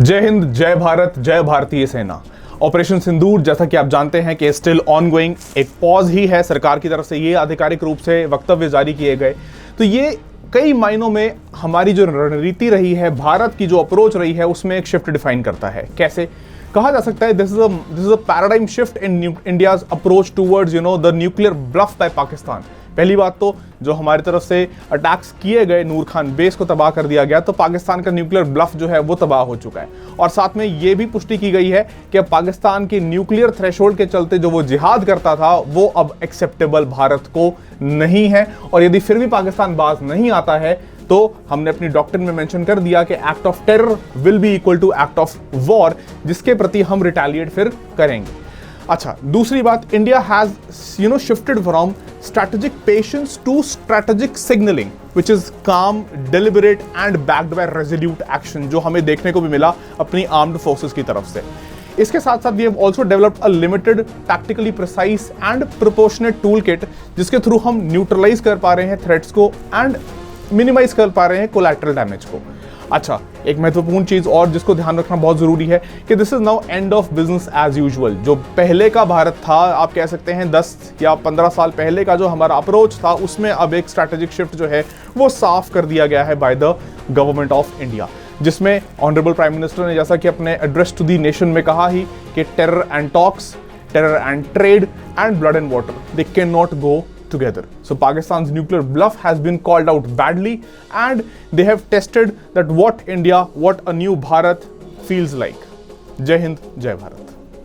जय हिंद, जय भारत, जय भारतीय सेना। ऑपरेशन सिंदूर जैसा कि आप जानते हैं कि स्टिल ऑनगोइंग, एक पॉज ही है सरकार की तरफ से, ये आधिकारिक रूप से वक्तव्य जारी किए गए। तो ये कई मायनों में हमारी जो रणनीति रही है, भारत की जो अप्रोच रही है, उसमें एक शिफ्ट डिफाइन करता है। कैसे कहा जा सकता है, this is a paradigm shift in India's approach towards the nuclear bluff by Pakistan. पहली बात तो जो हमारी तरफ से अटैक्स किए गए, नूर खान बेस को तबाह कर दिया गया, तो पाकिस्तान का न्यूक्लियर ब्लफ जो है वो तबाह हो चुका है। और साथ में ये भी पुष्टि की गई है कि अब पाकिस्तान के न्यूक्लियर थ्रेशोल्ड के चलते जो वो जिहाद करता था वो अब एक्सेप्टेबल भारत को नहीं है। और यदि फिर भी पाकिस्तान बाज नहीं आता है तो हमने अपनी डॉक्ट्रिन में मेंशन कर दिया कि act of terror will be equal to act of war, जिसके प्रति हम रिटेलिएट फिर करेंगे। अच्छा, दूसरी बात, India has shifted from strategic patience to strategic signaling, which is calm, deliberate and backed by resolute action, जो हमें देखने को भी मिला अपनी आर्म्ड फोर्सेस की तरफ से। इसके साथ साथ we have also developed a limited, tactically precise and proportionate toolkit, जिसके थ्रू हम न्यूट्रलाइज कर पा रहे हैं थ्रेट्स को एंड मिनिमाइज कर पा रहे हैं कोलैटरल डैमेज को। अच्छा, एक महत्वपूर्ण चीज और जिसको ध्यान रखना बहुत जरूरी है कि this is now end of business as usual. जो पहले का भारत था, आप कह सकते हैं 10 या 15 साल पहले का जो हमारा अप्रोच था, उसमें अब एक स्ट्रैटेजिक शिफ्ट जो है वो साफ कर दिया गया है by the government of India, जिसमें ऑनरेबल प्राइम मिनिस्टर ने जैसा कि अपने एड्रेस टू दी नेशन में कहा ही कि terror and talks, terror and trade and blood and water, they can not go together. So Pakistan's nuclear bluff has been called out badly, and they have tested that what India, what a new Bharat feels like. Jai Hind, Jai Bharat.